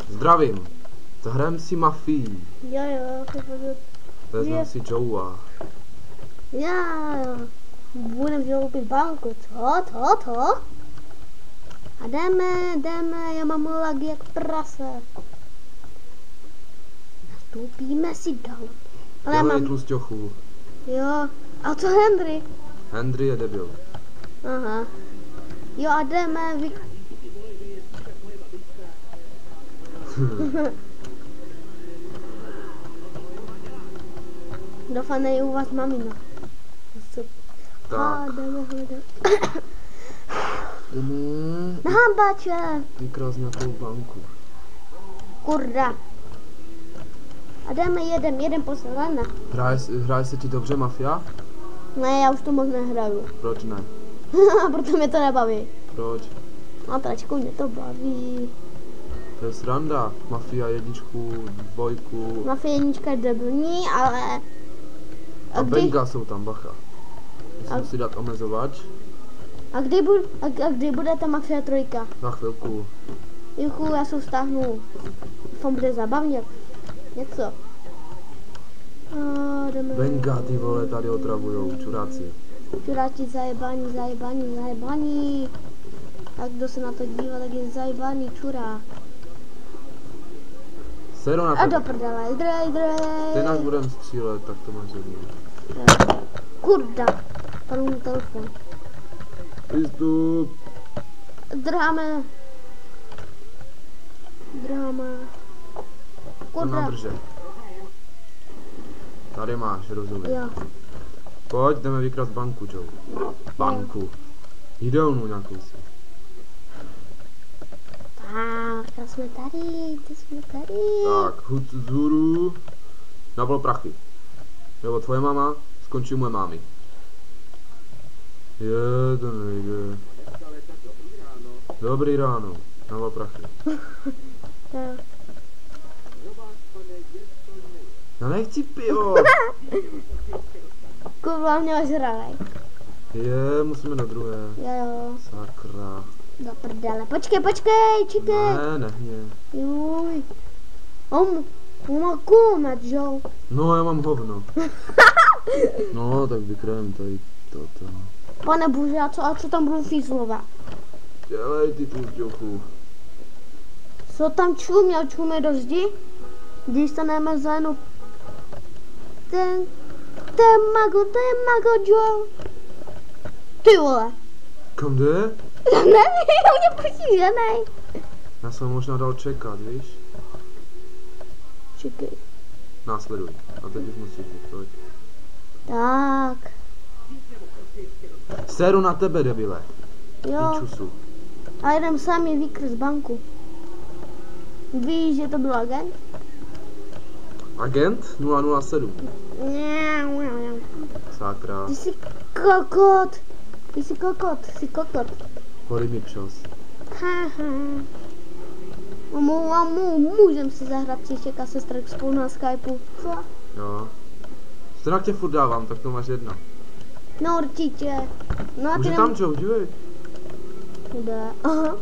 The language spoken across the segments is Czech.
Zdravím. Zahrajeme si mafii. Jo. Vezmeme si Joea. Jo. Budeme žaloupit banku. Co? A jdeme, já mám lag jak prase. Nastoupíme si dál. Ale já Dělej mám... tlusťochu. Jo. A co Henry? Henry je debil. Aha. Jo a jdeme, Doufám, je u vás mamina. Tak. Jdeme. Jdeme Na hambače. vykrást nějakou banku. Kurda. A jdeme jeden posledná. Hraje se ti dobře mafia? Ne, já už to moc nehraju. Proč ne? Proto mě to nebaví. Proč? A tračku mě to baví. To je sranda. Mafia 1, 2. Mafie 1 je debilní, ale... A Benga jsou tam, bacha. Musím si dát omezovač. A kdy bude ta Mafia 3? Na chvilku. Juchu, já se stáhnu. Doufám, bude zabavně. Něco. Jdeme. Benga, ty vole, tady otravujou, čuráci. Čuráci zajebaní. A kdo se na to dívá, tak je zajebaný čurák. Seru na A tebe. do prdele, drej. Ty nás budeme střílet, tak to máš jedno. Kurda. Padl mi telefon. Výstup. Drháme. Jsem na Kurda. brže. Tady máš, rozumím. Jo. Pojď, jdeme vykrást banku, Joe. Banku. Jídelnu nějakou si. Tak, jsme tady. Tak, hud vzhůru. Nabol prachy. Nebo tvoje mama skončí moje mámy. To nejde. Dobrý ráno. Nabol prachy. Já nechci pivo. Kurva, mě ožralej. Musíme na druhé. Jo. Sakra. Do prdele. Počkej, čekej. Ne, nehně. Juj. On má kulomet, jo? No, já mám hovno. No, tak vykrájem tady toto. Pane bože, a co tam budou fízlovat? Dělej ty tlusťochu. Co tam čumě do zdi? Když staneme za jednu... Ten je mago, Joe. Ty vole. Kam jde? Nevím, mě pusí ženej. Já jsem možná dal čekat, víš? Čekej. Následuj. A teď už musíš jít, pojď. Tak. Seru na tebe, debile. Jo. Píčusu. A jdem sami vykrst banku. Víš, že to byl agent? Agent 007. Sakra. Ty jsi kokot. Hory mi přes. Můžem si zahrát příštěk a sestrek spolu na Skypeu. Co? Jo. Stejnak tě furt dávám, tak to máš jedna. No určitě. No a Už ty je tam Joe, dívej. Kde? Aha.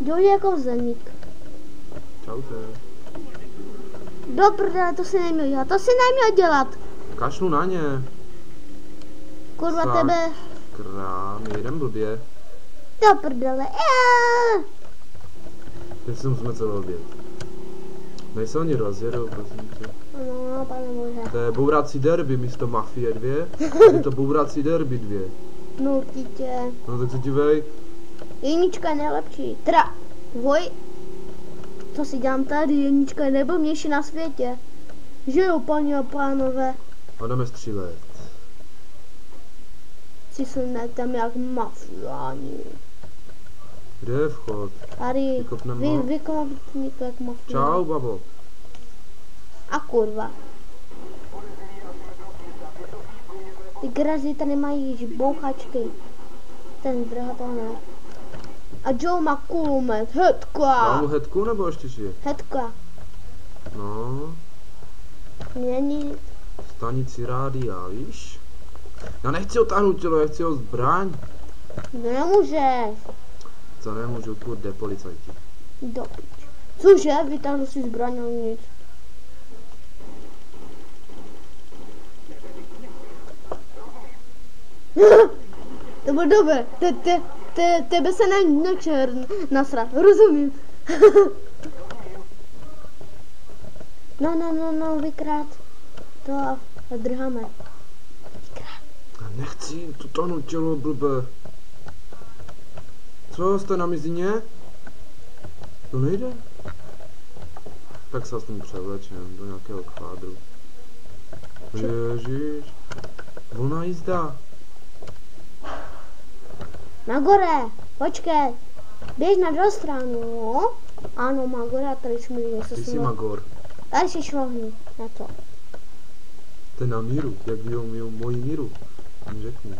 Joe je jako zemník. Čaute. Do prdele, to si neměl dělat. Kašlu na ně. Kurva Sakra, tebe. my jedem blbě. Do prdele. Teď si musíme celou obět. Nejsou oni rozjedou, prosím tě. No, pane bože. To je bourací derby místo Mafie 2. Je to bourací derby 2. No určitě. No tak se dívej. Jednička je nejlepší. Teda, co si dělám tady, jednička je nejblbnější na světě. Že jo, paní a pánové. A jdeme střílet. Si tam jak mafiáni. Kde je vchod? Tady, Vykopneme ho? vykopni to jak mafiáni. Čau, babo. A kurva. Ty grazy tady mají bouchačky. Ten drha to ne. A Joe má kulomet, Dám mu hetka. hetku nebo ještě žije? Hetka. No, Není. stanici rádia, víš? Já nechci otáhnout tělo, já chci ho zbraň. Nemůžeš. Co nemůžu, kurde, policajti. Do piči. Cože? Vytáhnu si zbraň a nic. To bylo dobré. Tebe se nečer nasrat. Rozumím. No, vykrát. To a drháme. Vykrát. Já nechci, to to nutilo, blbe. Co, jste na mizině? To nejde? Tak se aspoň převlečem do nějakého kvádru. Ježiš. Volná jízda. Nagore, počkej. Běž na druhou stranu, jo? Ano, Magore, a tady jsme se Ty jsi Magor. Tady si šlohni na to. To je na míru, jak vyjou moji míru. Mi řekni.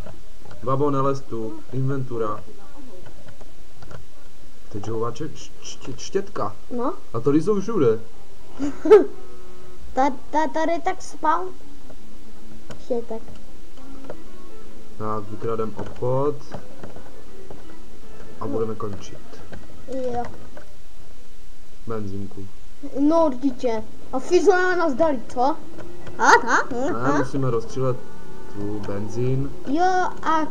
Babo, nelez tu, inventura. Teď žouvá štětka. No, A tady jsou všude. tady tak spal. Štětek. Tak, vykradem obchod. A budeme končit. Jo. Benzínku. No určitě. A Fizola nás dali, co? A musíme rozstřílet tu benzín. Jo, a